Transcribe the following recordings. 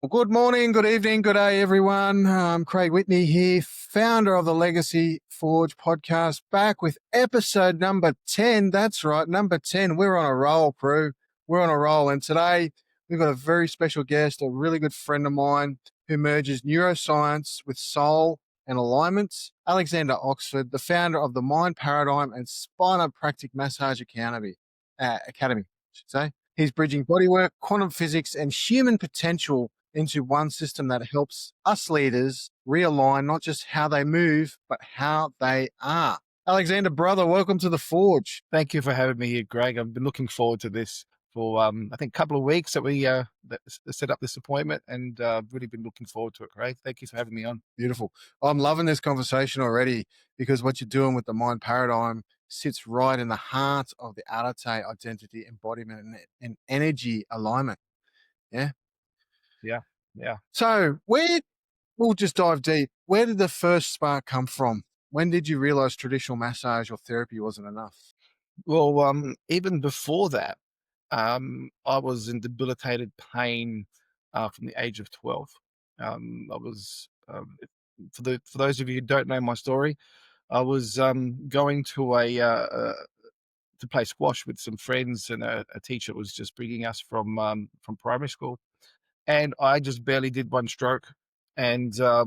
Well, good morning, good evening, good day, everyone. Craig Whitney here, founder of the Legacy Forge podcast, back with episode number 10. That's right, number 10. We're on a roll, crew. We're on a roll. And today we've got a very special guest, a really good friend of mine who merges neuroscience with soul and alignments. Alexander Oxford, the founder of the Mind Paradigm and Spinal Practic Massage Academy, I should say. He's bridging bodywork, quantum physics, and human potential into one system that helps us leaders realign not just how they move, but how they are. Alexander, brother, welcome to the Forge. Thank you for having me here, Greg. I've been looking forward to this for, I think, a couple of weeks that we set up this appointment, and really been looking forward to it, Greg. Thank you for having me on. Beautiful. I'm loving this conversation already because what you're doing with the Mind Paradigm sits right in the heart of the Arate identity, embodiment, and energy alignment. Yeah. Yeah. So we'll just dive deep. Where did the first spark come from? When did you realize traditional massage or therapy wasn't enough? Well, even before that, I was in debilitated pain from the age of 12. I was, for those of you who don't know my story, I was going to play squash with some friends, and a teacher was just bringing us from primary school. And I just barely did one stroke, and I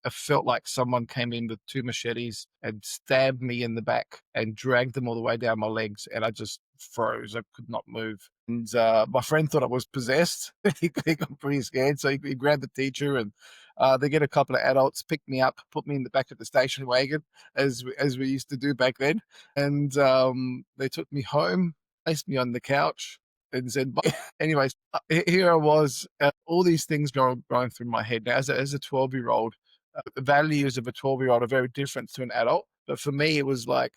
felt like someone came in with two machetes and stabbed me in the back and dragged them all the way down my legs, and I just froze. I could not move. And my friend thought I was possessed. He got pretty scared, so he grabbed the teacher, and they get a couple of adults, picked me up, put me in the back of the station wagon, as we used to do back then, and they took me home, placed me on the couch, and said, anyways, here I was, all these things going through my head. Now, as a 12-year-old, the values of a 12-year-old are very different to an adult. But for me, it was like,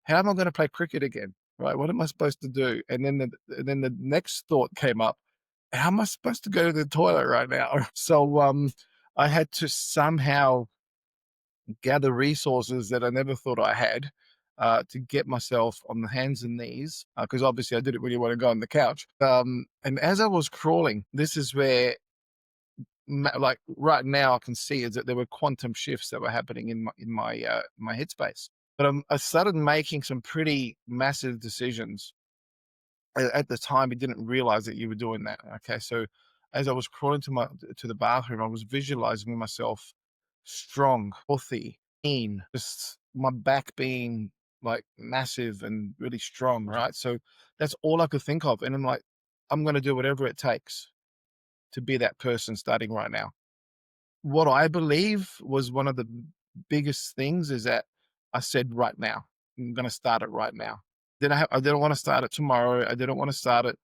how am I going to play cricket again? Right? What am I supposed to do? And then the next thought came up: how am I supposed to go to the toilet right now? So I had to somehow gather resources that I never thought I had, to get myself on the hands and knees, because obviously I didn't really want to go on the couch. And as I was crawling, this is where, like right now, I can see is that there were quantum shifts that were happening in my headspace. But I started making some pretty massive decisions. At the time, you didn't realize that you were doing that. Okay, so as I was crawling to the bathroom, I was visualizing myself strong, healthy, lean, just my back being like massive and really strong, right? So that's all I could think of. And I'm like, I'm going to do whatever it takes to be that person starting right now. What I believe was one of the biggest things is that I said, right now, I'm going to start it right now. I didn't want to start it tomorrow. I didn't want to start it.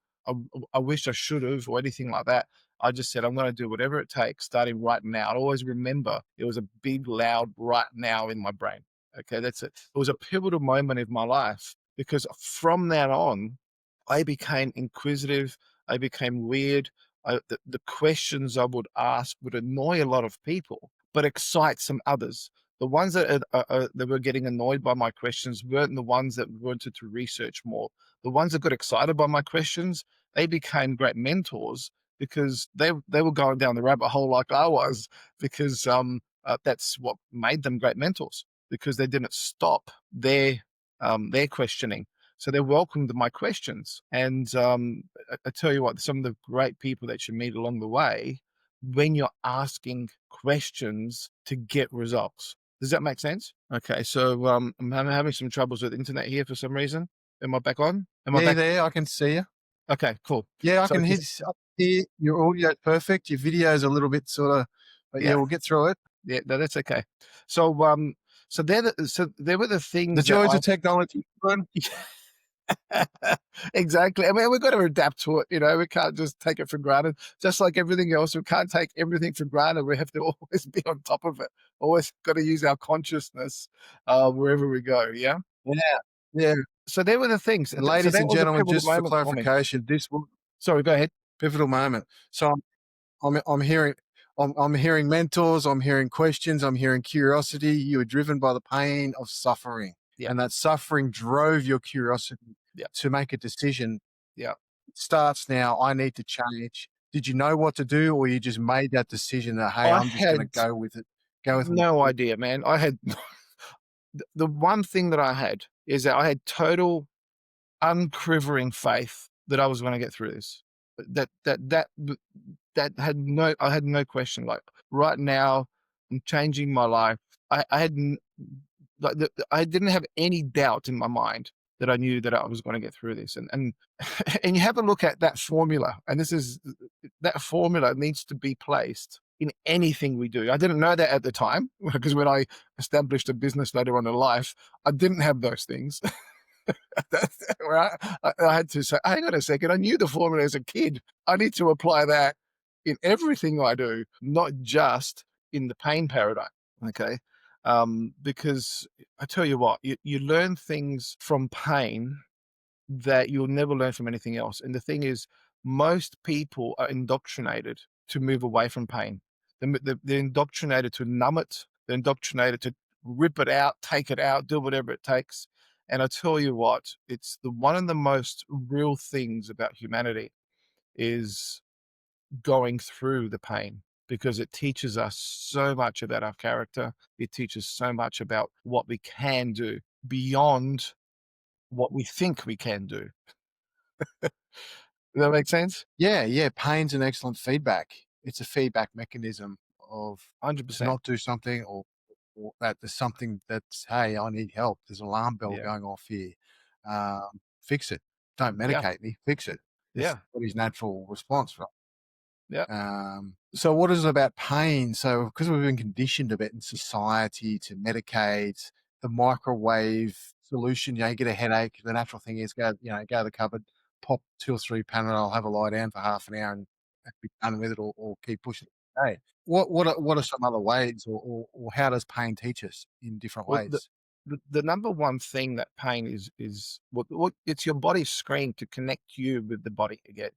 I wish I should have, or anything like that. I just said, I'm going to do whatever it takes, starting right now. I always remember it was a big, loud right now in my brain. Okay, that's it. It was a pivotal moment in my life, because from that on, I became inquisitive. I became weird. The questions I would ask would annoy a lot of people, but excite some others. The ones that were getting annoyed by my questions weren't the ones that wanted to research more. The ones that got excited by my questions, they became great mentors, because they were going down the rabbit hole like I was, because that's what made them great mentors, because they didn't stop their questioning. So they welcomed my questions. And I tell you what, some of the great people that you meet along the way, when you're asking questions to get results. Does that make sense? Okay, so I'm having some troubles with the internet here for some reason. Am I back on? Am I Yeah, back? there, I can see you. Okay, cool. Yeah, I So can hear, hear your audio's perfect. Your video's a little bit sort of, but yeah, yeah, we'll get through it. yeah, no, that's okay. So so there were the The things that joys I of technology. Fun. exactly. I mean, we've got to adapt to it. We can't just take it for granted. Just like everything else, we can't take everything for granted. We have to always be on top of it. Always got to use our consciousness wherever we go. Yeah. Yeah, yeah. So there were the things. And So ladies that and was a gentlemen, pivotal just for moment for me. clarification, this was Sorry, go ahead. a pivotal moment. So I'm hearing I'm hearing mentors, I'm hearing questions, I'm hearing curiosity. You were driven by the pain of suffering. Yeah. And that suffering drove your curiosity Yeah. to make a decision. Yeah. It starts now. I need to change. Did you know what to do, or you just made that decision that, hey, I I'm just going to had go with it, go with my no gut? idea, man. I had the one thing that I had is that I had total unquivering faith that I was gonna get through this. That that that b that had no I had no question, like, right now, I'm changing my life. I had n like, I didn't have any doubt in my mind that I knew that I was gonna get through this, and and you have a look at that formula, and this is that formula needs to be placed in anything we do. I didn't know that at the time, because when I established a business later on in life, I didn't have those things. Right? I had to say, hang on a second, I knew the formula as a kid. I need to apply that in everything I do, not just in the pain paradigm. Okay. Because I tell you what, you learn things from pain that you'll never learn from anything else. And the thing is, most people are indoctrinated to move away from pain. They're indoctrinated to numb it. They're indoctrinated to rip it out, take it out, do whatever it takes. And I tell you what, it's the one of the most real things about humanity is going through the pain, because it teaches us so much about our character. It teaches so much about what we can do beyond what we think we can do. Does that make sense? Yeah, yeah. Pain's an excellent feedback. It's a feedback mechanism of to 100%. not do something, or that there's something that's, hey, I need help. There's an alarm bell Yeah. going off here. Fix it. Don't Yeah. medicate me. Fix it. It's Yeah. the body's natural response, right? Yeah. So what is it about pain? So because we've been conditioned a bit in society to medicate, the microwave solution, you get a headache. The natural thing is go to the cupboard, pop 2 or 3 Panadol, have a lie down for half an hour and be done with it, or keep pushing it. Hey, what are some other ways, or how does pain teach us in different Well, ways? the number one thing that pain is what it's your body's screen to connect you with the body again.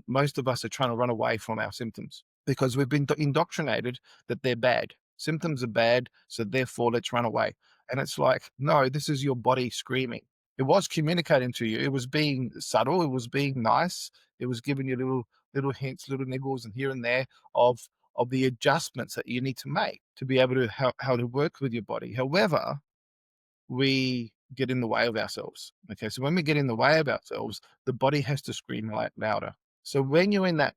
Most of us are trying to run away from our symptoms because we've been indoctrinated that they're bad. Symptoms are bad, so therefore let's run away. And it's like, no, this is your body screaming. It was communicating to you. It was being subtle. It was being nice. It was giving you little hints, little niggles, and here and there of the adjustments that you need to make to be able to how to work with your body. However, we get in the way of ourselves. Okay, so when we get in the way of ourselves, the body has to scream louder. So when you're in that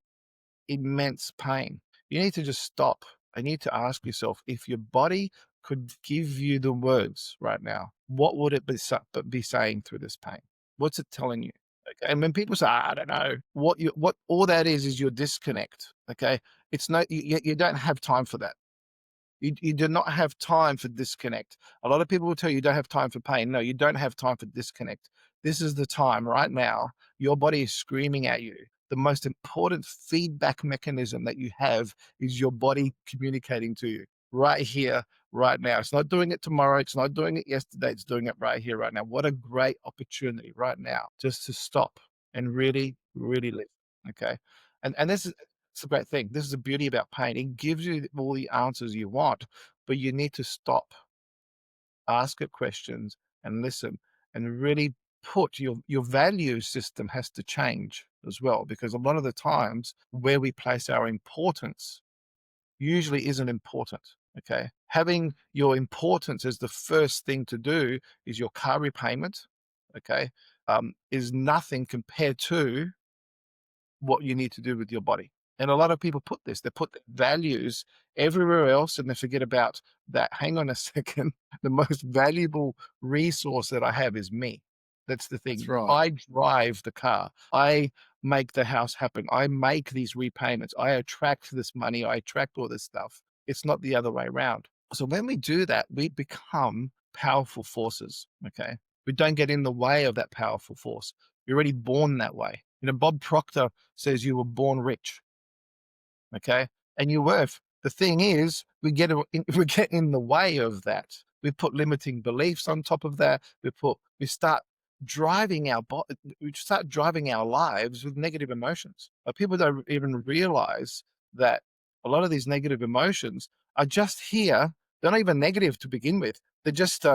immense pain, you need to just stop. I need to ask yourself, if your body could give you the words right now, what would it be saying through this pain? What's it telling you? Okay, and when people say, I don't know, what all that is your disconnect. Okay, it's no, you don't have time for that. You do not have time for disconnect. A lot of people will tell you don't have time for pain. No, you don't have time for disconnect. This is the time right now. Your body is screaming at you. The most important feedback mechanism that you have is your body communicating to you right here, right now. It's not doing it tomorrow. It's not doing it yesterday. It's doing it right here, right now. What a great opportunity right now just to stop and really, really listen. Okay. And this is it's a great thing. This is the beauty about pain. It gives you all the answers you want, but you need to stop, ask it questions, and listen, and really put your value system has to change as well, because a lot of the times where we place our importance usually isn't important. Okay. Having your importance as the first thing to do is your car repayment. Okay. Is nothing compared to what you need to do with your body. And a lot of people put this, they put their values everywhere else and they forget about that. Hang on a second. The most valuable resource that I have is me. That's the That's thing. right. I drive the car. I make the house happen. I make these repayments. I attract this money. I attract all this stuff. It's not the other way around. So when we do that, we become powerful forces. Okay. We don't get in the way of that powerful force. You're already born that way. Bob Proctor says you were born rich. Okay. And you were. The thing is, we get in the way of that. We put limiting beliefs on top of that. We start we start driving our lives with negative emotions. People don't even realize that a lot of these negative emotions are just here. They're not even negative to begin with. They're just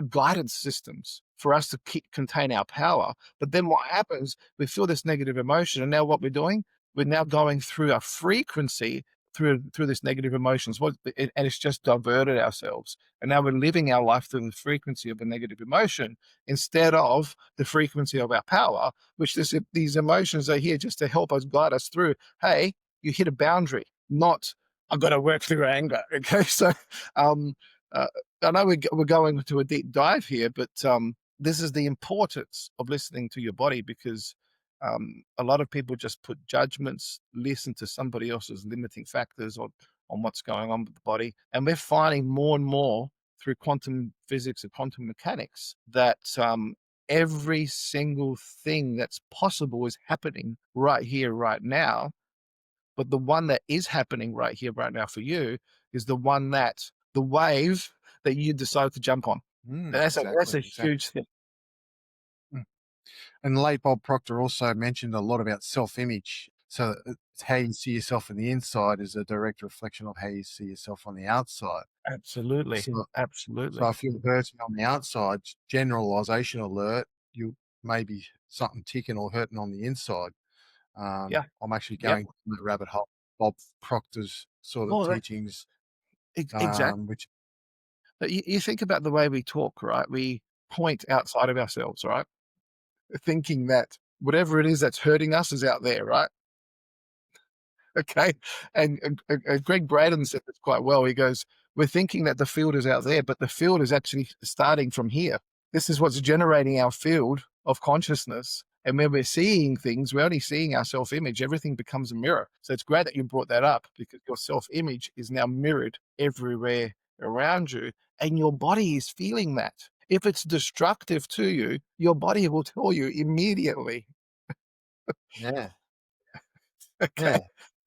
guidance systems for us to contain our power. But then what happens? We feel this negative emotion, and now what we're doing? we're now going through a frequency through this negative emotions. And it's just diverted ourselves. And now we're living our life through the frequency of a negative emotion instead of the frequency of our power, which these emotions are here just to help us guide us through. Hey, you hit a boundary, not I've got to work through anger. Okay. So um uh, I know we're going to a deep dive here, but this is the importance of listening to your body, because a lot of people just put judgments, listen to somebody else's limiting factors on what's going on with the body. And we're finding more and more through quantum physics and quantum mechanics that every single thing that's possible is happening right here, right now. But the one that is happening right here, right now for you is the wave that you decide to jump on. And that's Exactly, a exactly. huge thing. Mm. And late Bob Proctor also mentioned a lot about self-image. So it's how you see yourself on the inside is a direct reflection of how you see yourself on the outside. Absolutely. So, so Absolutely. if you're hurting on the outside, generalization alert, you may be something ticking or hurting on the inside. Yeah. I'm actually Yep. going down the rabbit hole. Bob Proctor's sort of Well, teachings, exactly. which But you think about the way we talk, right? We point outside of ourselves, right? Thinking that whatever it is that's hurting us is out there, right? Okay. And Greg Braden said this quite well. He goes, we're thinking that the field is out there, but the field is actually starting from here. This is what's generating our field of consciousness. And when we're seeing things, we're only seeing our self image. Everything becomes a mirror. So it's great that you brought that up, because your self image is now mirrored everywhere around you. And your body is feeling that. If it's destructive to you, your body will tell you immediately. yeah, Okay.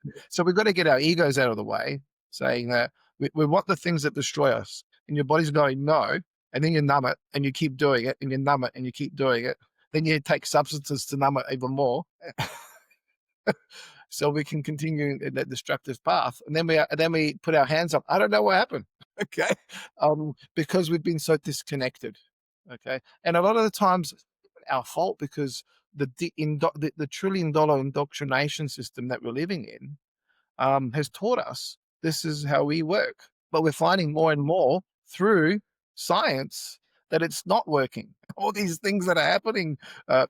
yeah, So we've got to get our egos out of the way, saying that we want the things that destroy us. And your body's going, no. And then you numb it and you keep doing it and you numb it and you keep doing it. Then you take substances to numb it even more. So we can continue in that destructive path. And then we put our hands up. I don't know what happened. Okay. Because we've been so disconnected. Okay. And a lot of the times it's our fault, because the $1 trillion indoctrination system that we're living in has taught us this is how we work. But we're finding more and more through science that it's not working. All these things that are happening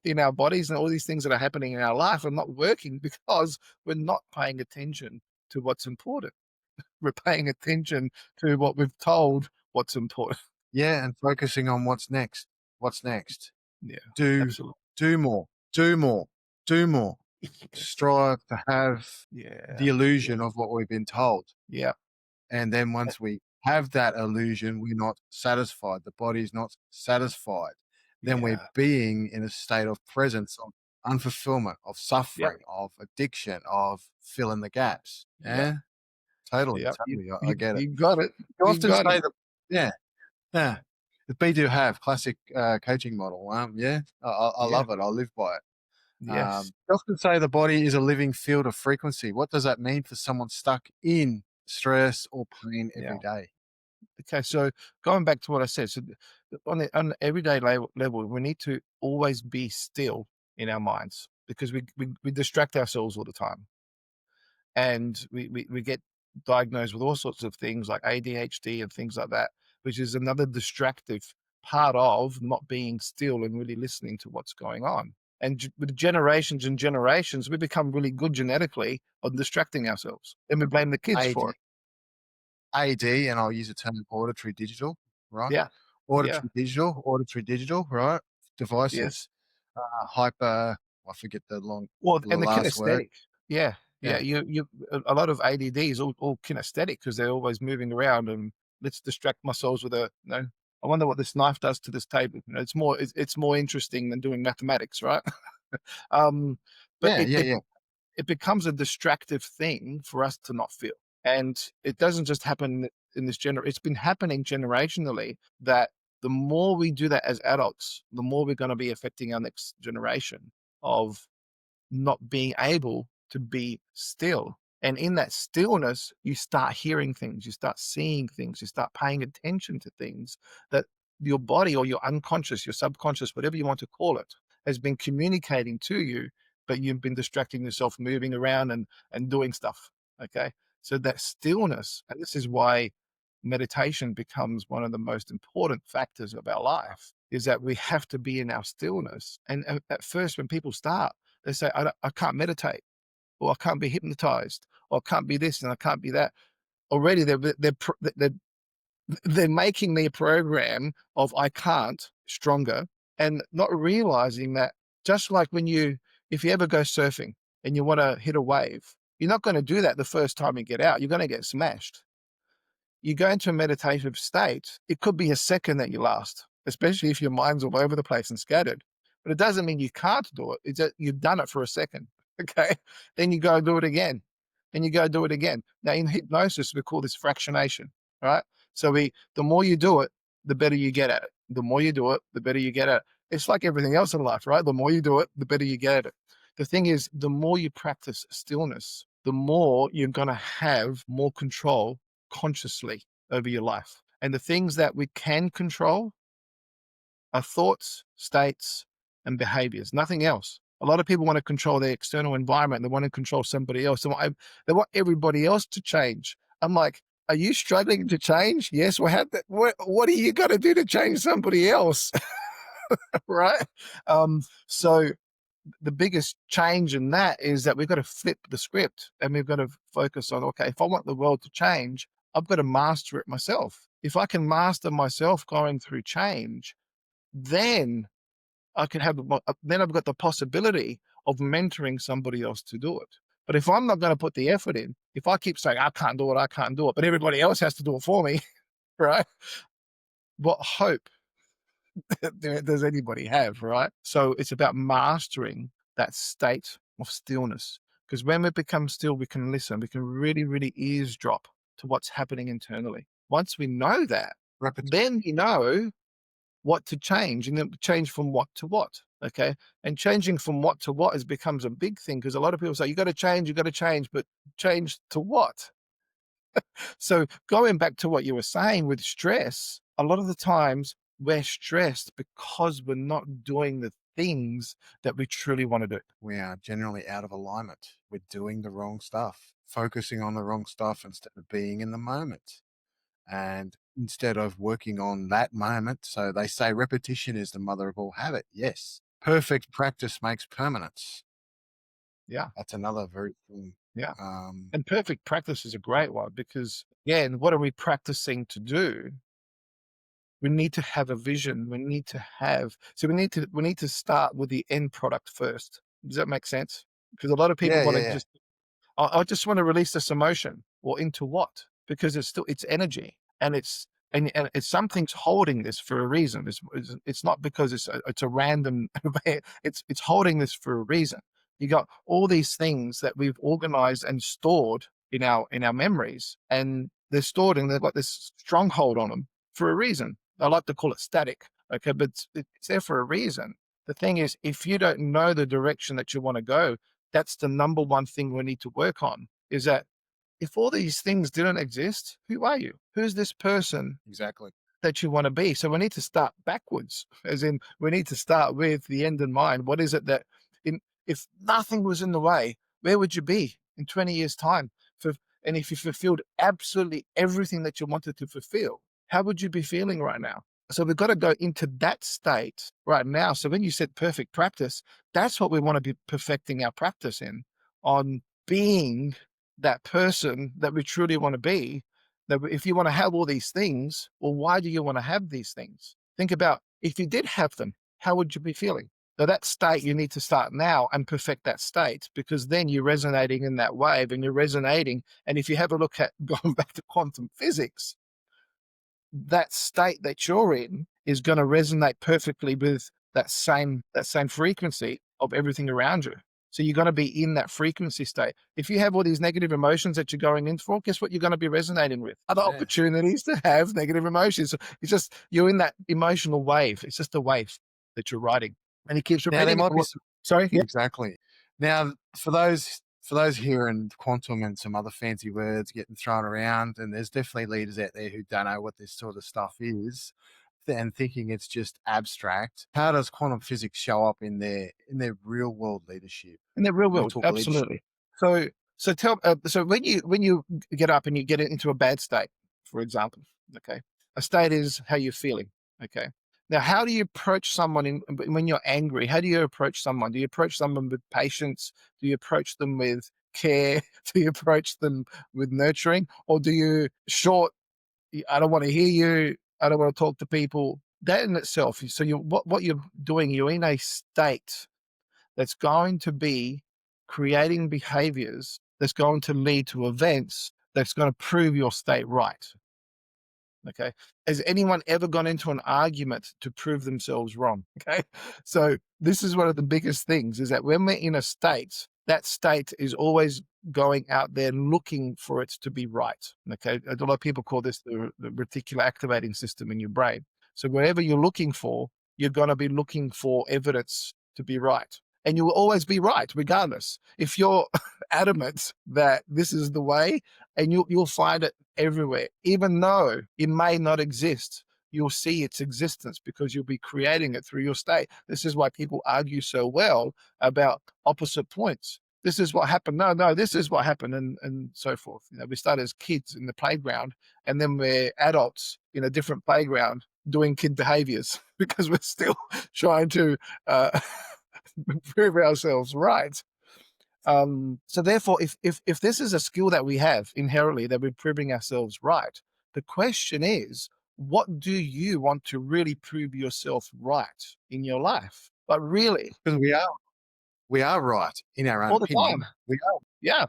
in our bodies and all these things that are happening in our life are not working because we're not paying attention to what's important. We're paying attention to what we've told what's important. yeah, and focusing on what's next. What's next? Yeah, Do absolutely. do more, do more, do more. Yes. Strive to have the Yeah. Yeah. illusion of what we've been told. Yeah. And then once we have that illusion, we're not satisfied. The body's not satisfied. Then we're Yeah. being in a state of presence, of unfulfillment, of Yeah. suffering, of addiction, of fill in the gaps. Yeah. Yeah, totally, Yeah. You, totally. I you, get it. you got it. You You often got it. say that, yeah, yeah. The be do have classic coaching model. Yeah, I Yeah. love it. I live by it. Yes. They often say the body is a living field of frequency. What does that mean for someone stuck in stress or pain every Yeah. day? Okay, so going back to what I said, so on the everyday level, we need to always be still in our minds, because we distract ourselves all the time, and we get diagnosed with all sorts of things like ADHD and things like that, which is another distractive part of not being still and really listening to what's going on. And with generations and generations, we become really good genetically on distracting ourselves, and we blame the kids for it. AD, AD, and I'll use the term auditory digital, right? Yeah, yeah, Auditory digital, right? yes. Devices, hyper. I forget Well, the and the last word. kinesthetic. Yeah, yeah, Yeah, you a lot of ADD is all kinesthetic, because 'cause they're always moving around, and let's distract myself with I wonder what this knife does to this table. It's more interesting than doing mathematics, right? Um, but yeah, yeah, yeah. it becomes a distractive thing for us to not feel. And it doesn't just happen in this it's been happening generationally, that the more we do that as adults, the more we're gonna be affecting our next generation of not being able to be still. And in that stillness, you start hearing things, you start seeing things, you start paying attention to things that your body or your unconscious, your subconscious, whatever you want to call it, has been communicating to you but you've been distracting yourself, moving around and doing stuff. Okay. So that stillness, and this is why meditation becomes one of the most important factors of our life, is that we have to be in our stillness. And at first, when people start, they say, I can't meditate, or I can't be hypnotized, or I can't be this and I can't be that. Already they're making their program of I can't stronger, and not realizing that, just like if you ever go surfing and you want to hit a wave, you're not going to do that the first time you get out. You're going to get smashed. You go into a meditative state, it could be a second that you last, especially if your mind's all over the place and scattered. But it doesn't mean you can't do it. It's that you've done it for a second. Okay. Then you go do it again. Then you go do it again. Now in hypnosis, we call this fractionation, right? So the more you do it, the better you get at it. The more you do it, the better you get at it. It's like everything else in life, right? The more you do it, the better you get at it. The thing is, the more you practice stillness, the more you're going to have more control consciously over your life. And the things that we can control are thoughts, states, and behaviors, nothing else. A lot of people want to control their external environment. They want to control somebody else. They want everybody else to change. I'm like, are you struggling to change? Yes. Well, what are you going to do to change somebody else? Right. So the biggest change in that is that we've got to flip the script, and we've got to focus on, okay, if I want the world to change, I've got to master it myself. If I can master myself going through change, then I can then I've got the possibility of mentoring somebody else to do it. But if I'm not going to put the effort in, if I keep saying, I can't do it, but everybody else has to do it for me, right? What hope does anybody have, right? So it's about mastering that state of stillness. Because when we become still, we can listen. We can really, really eavesdrop to what's happening internally. Once we know that, then we know what to change, and then change from what to what. Okay. And changing from what to what becomes a big thing, because a lot of people say, you got to change, but change to what? So going back to what you were saying with stress, a lot of the times we're stressed because we're not doing the things that we truly want to do. We are generally out of alignment. We're doing the wrong stuff, focusing on the wrong stuff instead of being in the moment. And instead of working on that moment, so they say repetition is the mother of all habit. Yes. Perfect practice makes permanence. Yeah. That's another very strong. Yeah. And perfect practice is a great one, because, again, what are we practicing to do? We need to have a vision. We need to start with the end product first. Does that make sense? Because a lot of people want to Yeah. I just want to release this emotion. Well, into what? Because it's energy, and it's something's holding this for a reason. It's not because it's a random. It's holding this for a reason. You got all these things that we've organized and stored in our memories, and they're stored, and they've got this stronghold on them for a reason. I like to call it static. Okay, but it's there for a reason. The thing is, if you don't know the direction that you want to go, that's the number one thing we need to work on, is that if all these things didn't exist, who are you? Who's this person Exactly. that you want to be? So we need to start backwards, as in we need to start with the end in mind. What is it that, if nothing was in the way, where would you be in 20 years' time? And if you fulfilled absolutely everything that you wanted to fulfill, how would you be feeling right now? So we've got to go into that state right now. So when you said perfect practice, that's what we want to be perfecting our practice in, on being that person that we truly want to be. That if you want to have all these things, well, why do you want to have these things? Think about, if you did have them, how would you be feeling? So that state, you need to start now and perfect that state, because then you're resonating in that wave, and you're resonating. And if you have a look at going back to quantum physics, that state that you're in is going to resonate perfectly with that same frequency of everything around you. So you're going to be in that frequency state. If you have all these negative emotions that you're going in for, guess what you're going to be resonating with? Other opportunities to have negative emotions. It's just, you're in that emotional wave. It's just a wave that you're riding, and it keeps Now there repeating. might be some, Sorry. Yeah. exactly. Now for those hearing quantum and some other fancy words getting thrown around, and there's definitely leaders out there who don't know what this sort of stuff is. and thinking it's just abstract. How does quantum physics show up in their real world leadership? In the real When we world, talk leadership. absolutely. So when you get up and you get into a bad state, for example, okay, a state is how you're feeling, okay. Now, how do you approach someone when you're angry? How do you approach someone? Do you approach someone with patience? Do you approach them with care? Do you approach them with nurturing, or do you short? I don't want to hear you. I don't want to talk to people. That in itself, so what you're doing, you're in a state that's going to be creating behaviors that's going to lead to events that's going to prove your state right. Okay. Has anyone ever gone into an argument to prove themselves wrong? Okay. So this is one of the biggest things, is that when we're in a state, that state is always going out there looking for it to be right. Okay. A lot of people call this the reticular activating system in your brain. So wherever you're looking for, you're going to be looking for evidence to be right. And you will always be right, regardless. If you're adamant that this is the way, and you'll find it everywhere, even though it may not exist. You'll see its existence because you'll be creating it through your state. This is why people argue so well about opposite points. This is what happened. No, this is what happened, and so forth. We start as kids in the playground, and then we're adults in a different playground doing kid behaviors because we're still trying to prove ourselves right. So therefore, if this is a skill that we have inherently, that we're proving ourselves right, the question is, what do you want to really prove yourself right in your life? But really, Because we are right in our own all the time. opinion. We are. Yeah,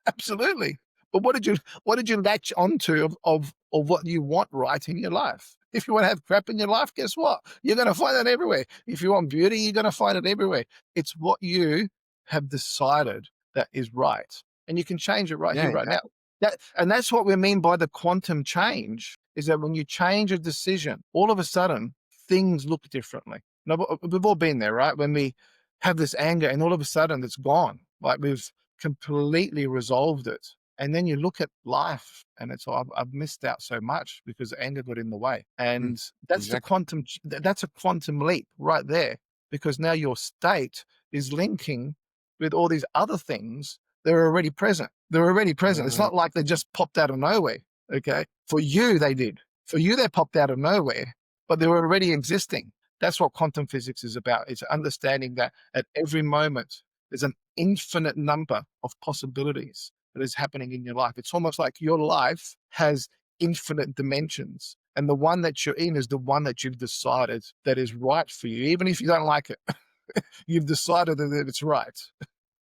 absolutely. But what did you latch onto of what you want right in your life? If you want to have crap in your life, guess what? You're going to find it everywhere. If you want beauty, you're going to find it everywhere. It's what you have decided that is right, and you can change it right Yeah, here, right now. That's what we mean by the quantum change. Is that when you change a decision, all of a sudden things look differently. Now, we've all been there, right? When we have this anger, and all of a sudden it's gone. Like we've completely resolved it. And then you look at life and it's, oh, I've missed out so much because anger got in the way. Mm, And that's exactly. that's a quantum leap right there, because now your state is linking with all these other things that are already present. They're already present. It's Mm, not like they just popped out of nowhere. Okay. For you, they did. For you, they popped out of nowhere, but they were already existing. That's what quantum physics is about. It's understanding that at every moment, there's an infinite number of possibilities that is happening in your life. It's almost like your life has infinite dimensions. And the one that you're in is the one that you've decided that is right for you, even if you don't like it. You've decided that it's right.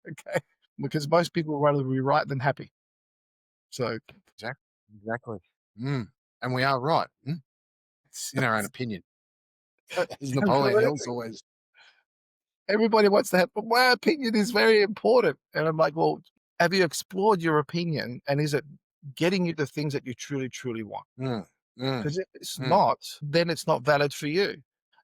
Okay. Because most people would rather be right than happy. So exactly. And we are right. It's in our own opinion. As Napoleon Hill's always. everybody wants to have, but my opinion is very important. And I'm like, well, have you explored your opinion? And is it getting you the things that you truly, truly want? Mm, mm, Because if it's mm. not, then it's not valid for you.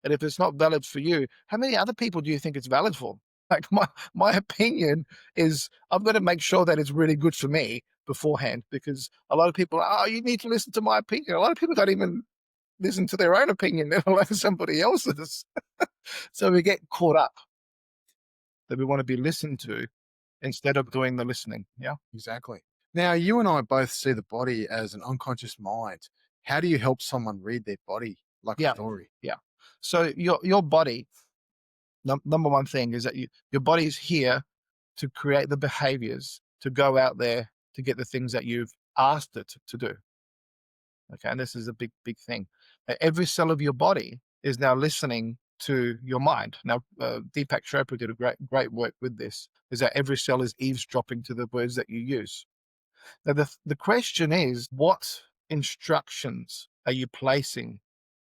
And if it's not valid for you, how many other people do you think it's valid for? Like my opinion is, I've got to make sure that it's really good for me beforehand, because a lot of people, oh, you need to listen to my opinion. A lot of people don't even listen to their own opinion, let alone somebody else's. So we get caught up that we want to be listened to instead of doing the listening. Yeah. Exactly. Now, you and I both see the body as an unconscious mind. How do you help someone read their body like a Yeah. story? Yeah. So your body, number one thing is that your body is here to create the behaviors to go out there to get the things that you've asked it to do. Okay. And this is a big, big thing. Every cell of your body is now listening to your mind. Now, Deepak Chopra did a great work with this, is that every cell is eavesdropping to the words that you use. Now, the question is, what instructions are you placing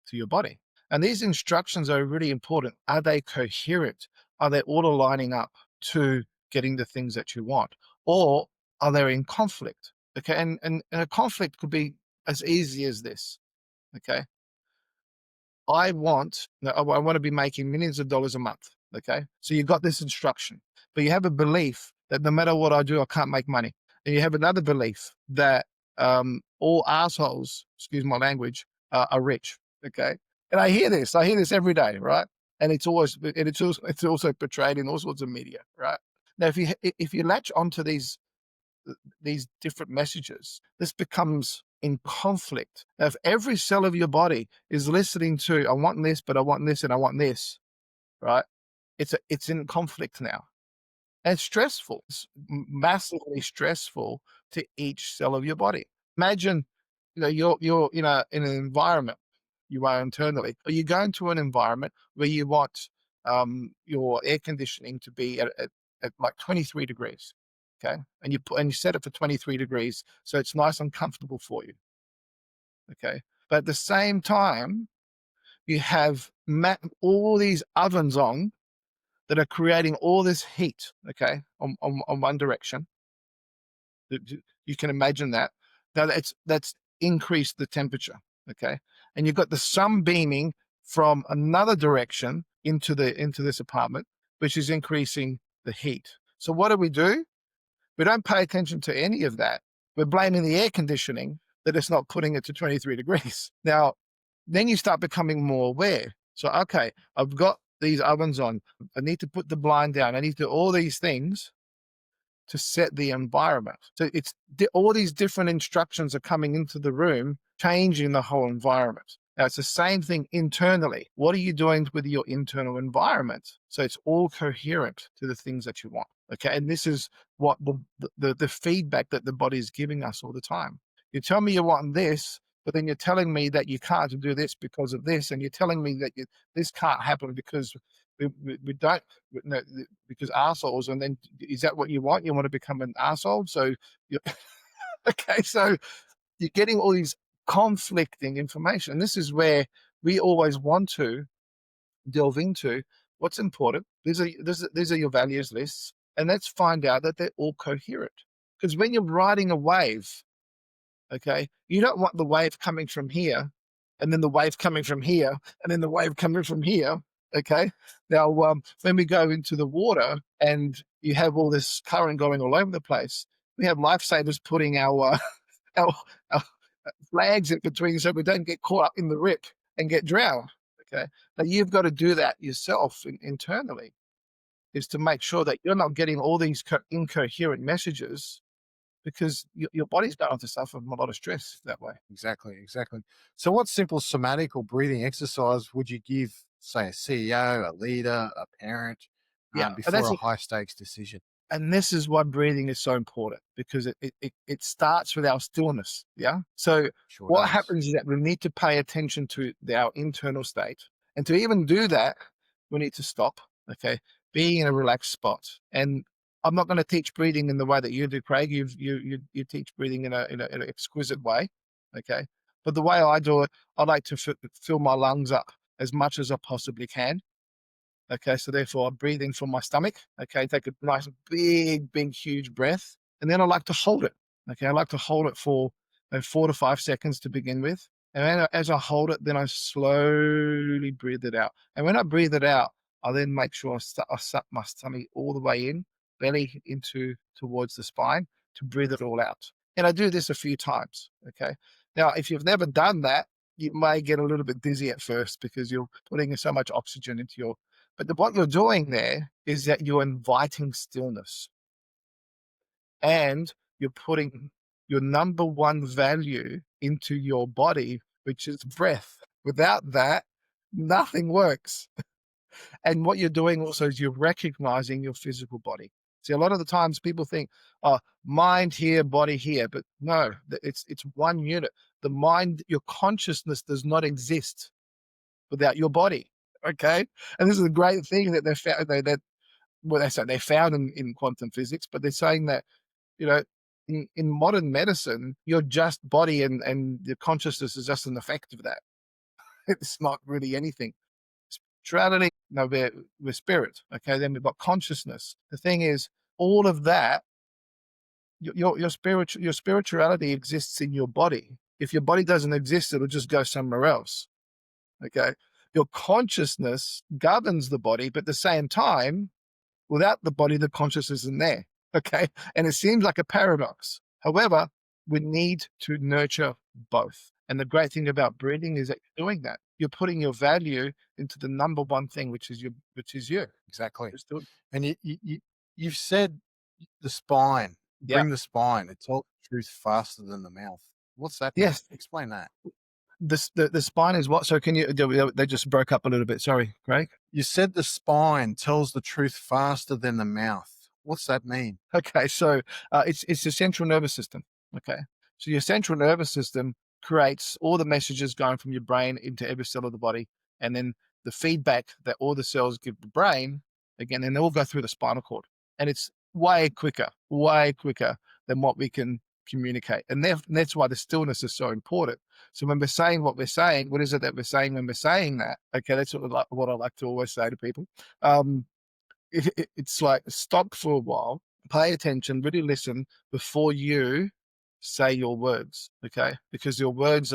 to your body? And these instructions are really important. Are they coherent? Are they all aligning up to getting the things that you want? Or are they in conflict? Okay. And a conflict could be as easy as this. Okay. I want to be making millions of dollars a month. Okay. So you got this instruction, but you have a belief that no matter what I do, I can't make money. And you have another belief that all assholes, excuse my language, are rich. Okay. And I hear this every day, right? And it's also portrayed in all sorts of media, right? Now, if you latch onto these different messages, this becomes in conflict. Now, if every cell of your body is listening to, I want this, but I want this, and I want this, right? It's in conflict now. And it's stressful. It's massively stressful to each cell of your body. Imagine, you're in an environment you are internally, or you go into an environment where you want your air conditioning to be at like 23 degrees. Okay. And you set it for 23 degrees. So it's nice and comfortable for you. Okay. But at the same time, you have all these ovens on that are creating all this heat, okay, on one direction. You can imagine that. Now that's increased the temperature, okay, and you've got the sun beaming from another direction into this apartment, which is increasing the heat. So what do? We don't pay attention to any of that. We're blaming the air conditioning that it's not putting it to 23 degrees. Now, then you start becoming more aware. So, okay, I've got these ovens on. I need to put the blind down. I need to do all these things to set the environment. So all these different instructions are coming into the room, changing the whole environment. Now, it's the same thing internally. What are you doing with your internal environment? So it's all coherent to the things that you want. Okay. And this is what the feedback that the body is giving us all the time. You tell me you want this, but then you're telling me that you can't do this because of this. And you're telling me that this can't happen because we don't, no, because assholes. And then is that what you want? You want to become an asshole? So you okay. So you're getting all these conflicting information. This is where we always want to delve into what's important. These are your values lists, and let's find out that they're all coherent. Because when you're riding a wave, okay, you don't want the wave coming from here, and then the wave coming from here, and then the wave coming from here. Okay. Now, when we go into the water and you have all this current going all over the place, we have lifesavers putting our our, our flags in between so we don't get caught up in the rip and get drowned. Okay. Now you've got to do that yourself internally, is to make sure that you're not getting all these incoherent messages, because your body's going to suffer from a lot of stress that way. Exactly. So what simple somatic or breathing exercise would you give, say, a CEO, a leader, a parent, Yeah. before a high stakes decision? And this is why breathing is so important, because it starts with our stillness. Yeah. So Sure what does. happens is that we need to pay attention to our internal state. And to even do that, we need to stop. Okay. Being in a relaxed spot. And I'm not going to teach breathing in the way that you do, Craig. You teach breathing in an exquisite way. Okay. But the way I do it, I like to fill my lungs up as much as I possibly can. Okay, so therefore I'm breathing from my stomach. Okay, take a nice big, huge breath. And then I like to hold it. Okay, I like to hold it for 4 to 5 seconds to begin with. And then as I hold it, then I slowly breathe it out. And when I breathe it out, I then make sure I suck my stomach all the way in, belly into towards the spine, to breathe it all out. And I do this a few times. Okay. Now, if you've never done that, you may get a little bit dizzy at first because you're putting so much oxygen into your, but what you're doing there is that you're inviting stillness, and you're putting your number one value into your body, which is breath. Without that, nothing works. And what you're doing also is you're recognizing your physical body. See, a lot of the times people think, oh, mind here, body here, but no, it's one unit. The mind, your consciousness does not exist without your body. Okay. And this is a great thing that they found, they found in quantum physics, but they're saying that, you know, in modern medicine, you're just body, and the consciousness is just an effect of that. It's not really anything. Spirituality, no, we're spirit. Okay. Then we've got consciousness. The thing is, all of that, your spirituality exists in your body. If your body doesn't exist, it'll just go somewhere else. Okay. Your consciousness governs the body, but at the same time, without the body, the consciousness isn't there. Okay. And it seems like a paradox. However, we need to nurture both. And the great thing about breathing is that you're doing that. you're putting your value into the number one thing, which is you. Exactly. Just do it. And you've said the spine, Yeah. bring the spine. It tells the truth faster than the mouth. What's that mean? Yes. Explain that. The spine is what? So can you? They just broke up a little bit. Sorry, Craig. You said the spine tells the truth faster than the mouth. What's that mean? Okay, so it's the central nervous system. Okay, so your central nervous system creates all the messages going from your brain into every cell of the body, and then the feedback that all the cells give the brain again, and they all go through the spinal cord, and it's way quicker than what we can communicate, and that's why the stillness is so important. So when we're saying what we're saying, what is it that we're saying when we're saying that? Okay, that's what I like to always say to people. Um, it's like stop for a while, pay attention, really listen before you say your words, okay? Because your words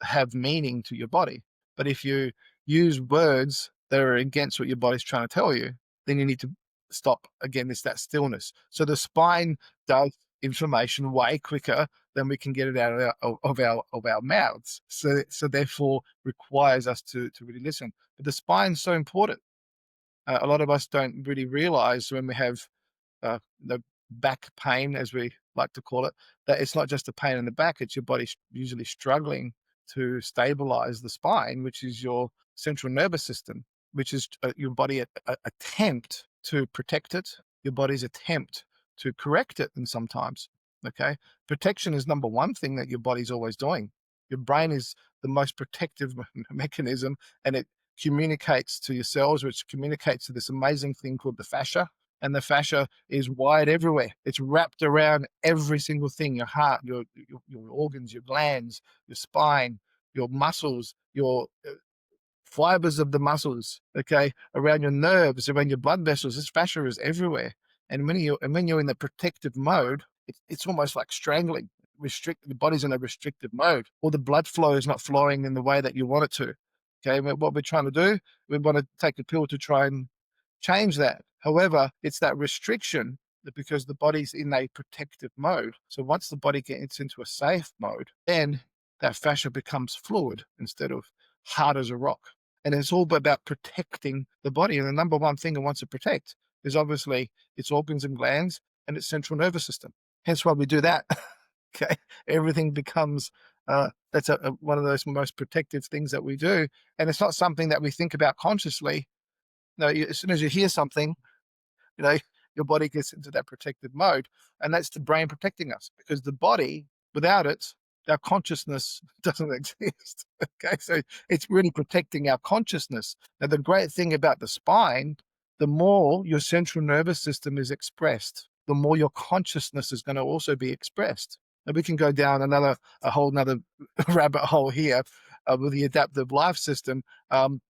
have meaning to your body. But if you use words that are against what your body's trying to tell you, then you need to stop. Again, it's that stillness. So the spine does information way quicker than we can get it out of our mouths. So therefore requires us to really listen. But the spine's so important. A lot of us don't really realize when we have the back pain, as we like to call it, that it's not just a pain in the back, it's your body usually struggling to stabilize the spine, which is your central nervous system, which is your body attempt to protect it, your body's attempt to correct it. And sometimes, okay, protection is number one thing that your body's always doing. Your brain is the most protective mechanism, and it communicates to your cells, which communicates to this amazing thing called the fascia. And the fascia is wide everywhere. It's wrapped around every single thing: your heart, your organs, your glands, your spine, your muscles, your fibers of the muscles, okay, around your nerves, around your blood vessels. This fascia is everywhere. And when you're in the protective mode, it's almost like strangling. The body's in a restrictive mode, or the blood flow is not flowing in the way that you want it to. Okay, what we're trying to do, we want to take a pill to try and change that. However, it's that restriction because the body's in a protective mode. So once the body gets into a safe mode, then that fascia becomes fluid instead of hard as a rock. And it's all about protecting the body. And the number one thing it wants to protect is obviously its organs and glands and its central nervous system. Hence why we do that. Okay, everything becomes that's one of those most protective things that we do, and it's not something that we think about consciously. No, as soon as you hear something, you know, your body gets into that protective mode, and that's the brain protecting us, because the body, without it, our consciousness doesn't exist. Okay, so it's really protecting our consciousness. Now, the great thing about the spine, the more your central nervous system is expressed, the more your consciousness is going to also be expressed. And we can go down a whole nother rabbit hole here with the adaptive life system.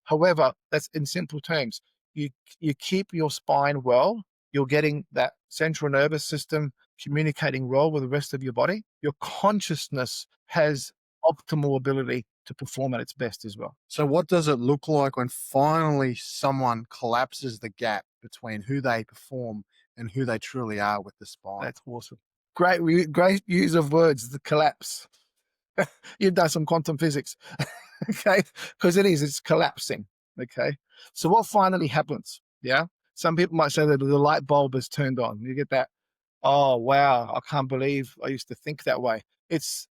However, that's in simple terms. You keep your spine well, you're getting that central nervous system communicating well with the rest of your body. Your consciousness has optimal ability to perform at its best as well. So, what does it look like when finally someone collapses the gap between who they perform and who they truly are with the spine? That's awesome. Great use of words, the collapse. You've done some quantum physics, okay? Because it's collapsing, okay? So what finally happens? Yeah. Some people might say that the light bulb is turned on. You get that, oh, wow, I can't believe I used to think that way. It's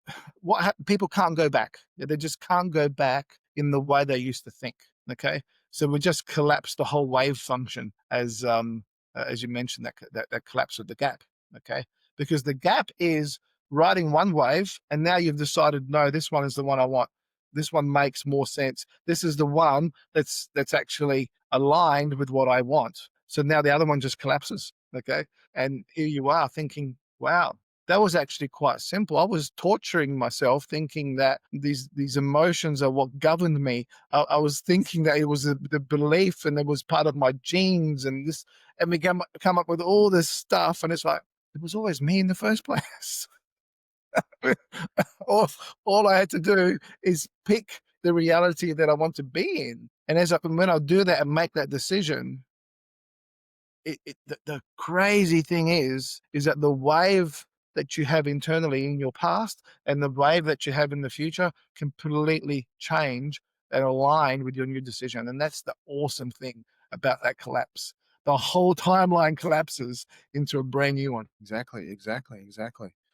people can't go back. They just can't go back in the way they used to think. Okay. So we just collapse the whole wave function as you mentioned, that collapse of the gap. Okay. Because the gap is riding one wave, and now you've decided, no, this one is the one I want. This one makes more sense. This is the one that's actually aligned with what I want. So now the other one just collapses. Okay. And here you are thinking, wow, that was actually quite simple. I was torturing myself thinking that these emotions are what governed me. I was thinking that it was the belief, and it was part of my genes, and this, and we come up with all this stuff, and it's like, it was always me in the first place. all I had to do is pick the reality that I want to be in. And when I do that and make that decision, the crazy thing is that the wave that you have internally in your past and the wave that you have in the future completely change and aligned with your new decision. And that's the awesome thing about that collapse. The whole timeline collapses into a brand new one. Exactly.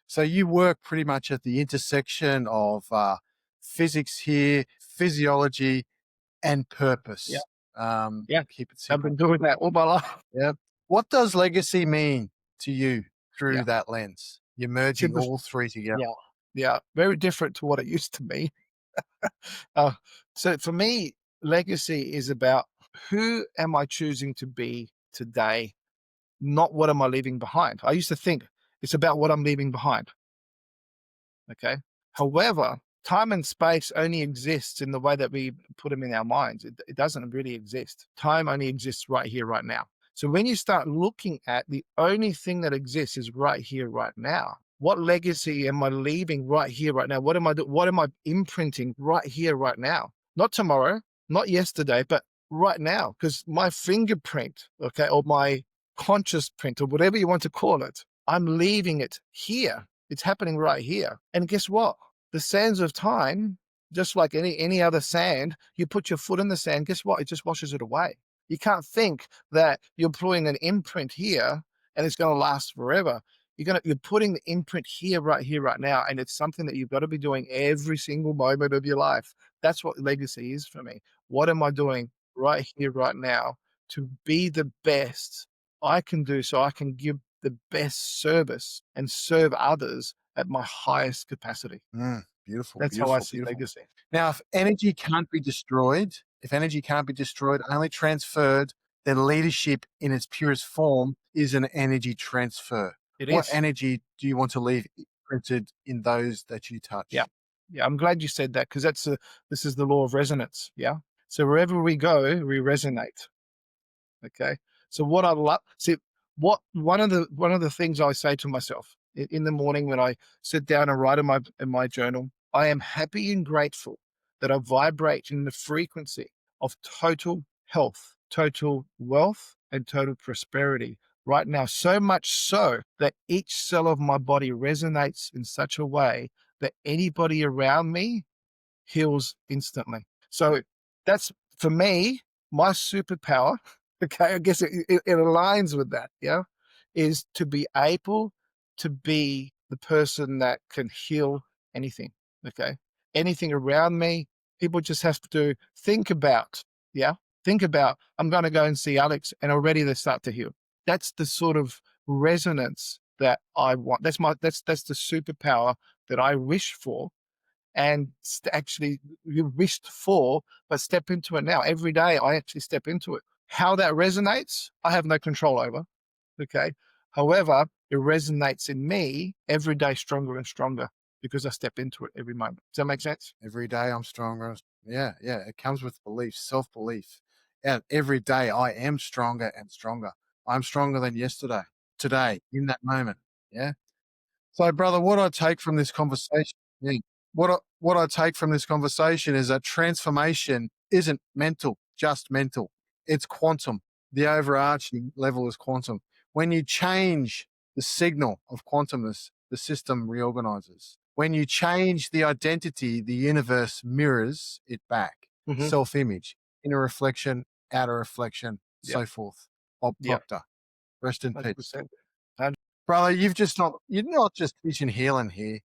So you work pretty much at the intersection of physics here, physiology, and Yeah. purpose. Yeah. Keep it I've simple. been doing that all my life. Yeah. What does legacy mean to you Yeah. through that lens? You're merging Super. all three together. Yeah. Yeah. Very different to what it used to be. uh, so for me, legacy is about who am I choosing to be today, not what am I leaving behind. I used to think it's about what I'm leaving behind. Okay. However, time and space only exists in the way that we put them in our minds. It doesn't really exist. Time only exists right here, right now. So when you start looking at the only thing that exists is right here, right now. What legacy am I leaving right here, right now? What am I what am I imprinting right here, right now? Not tomorrow, not yesterday, but right now. Because my fingerprint, okay, or my conscious print, or whatever you want to call it, I'm leaving it here. It's happening right here. And guess what? The sands of time, just like any other sand, you put your foot in the sand, guess what? It just washes it away. You can't think that you're putting an imprint here and it's going to last forever. You're putting the imprint here, right now, and it's something that you've got to be doing every single moment of your life. That's what legacy is for me. What am I doing right here, right now, to be the best I can do so I can give the best service and serve others at my highest capacity. Beautiful, That's how I beautiful, see beautiful. legacy. Now, if energy can't be destroyed, only transferred, then leadership in its purest form is an energy transfer. It What is. energy do you want to leave printed in those that you Yeah. touch? Yeah. I'm glad you said that because this is the law of resonance. Yeah. So wherever we go, we resonate. Okay. So what I love, see, what one of the things I say to myself in the morning when I sit down and write in my journal, I am happy and grateful that I vibrate in the frequency of total health, total wealth, and total prosperity right now. So much so that each cell of my body resonates in such a way that anybody around me heals instantly. So that's for me, my superpower. Okay, I guess it aligns with that. Yeah, is to be able to be the person that can heal anything. Okay, anything around me, people just have to think about. Yeah, think about. I'm going to go and see Alex, and already they start to heal. That's the sort of resonance that I want. That's the superpower that I wish for and actually you wished for, but step into it now. Every day I actually step into it. How that resonates, I have no control over. Okay. However, it resonates in me every day stronger and stronger because I step into it every moment. Does that make sense? Every day I'm stronger. Yeah, yeah. It comes with belief, self belief. And every day I am stronger and stronger. I'm stronger than yesterday, today, in that moment. Yeah. So, brother, what I take from this conversation, yeah, what I take from this conversation is that transformation isn't mental, just mental. It's quantum. The overarching level is quantum. When you change the signal of quantumness, the system reorganizes. When you change the identity, the universe mirrors it back. Mm-hmm. Self-image, inner reflection, outer reflection, Yeah. so forth. Bob Yeah. Proctor, rest in peace. 100%. Brother, you're not just teaching healing here.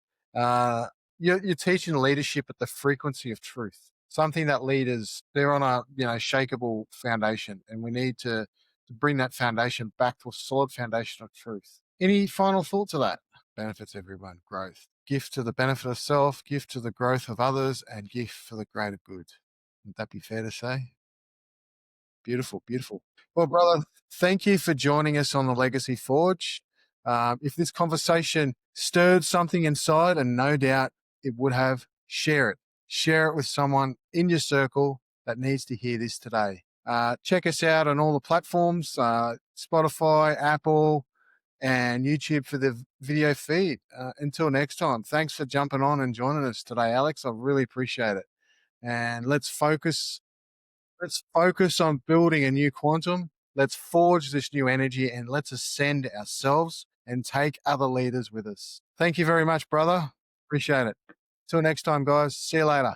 You're teaching leadership at the frequency of truth. Something that leaders, they're on a shakeable foundation, and we need to bring that foundation back to a solid foundation of truth. Any final thought to that? Benefits everyone. Growth. Gift to the benefit of self, gift to the growth of others, and gift for the greater good. Would that be fair to say? Beautiful, beautiful. Well, brother, thank you for joining us on the Legacy Forge. If this conversation stirred something inside, and no doubt it would have, share it. Share it with someone in your circle that needs to hear this today. Check us out on all the platforms, Spotify, Apple, and YouTube for the video feed. Until next time, thanks for jumping on and joining us today, Alex. I really appreciate it. And let's focus on building a new quantum. Let's forge this new energy and let's ascend ourselves and take other leaders with us. Thank you very much, brother. Appreciate it. Till next time, guys. See you later.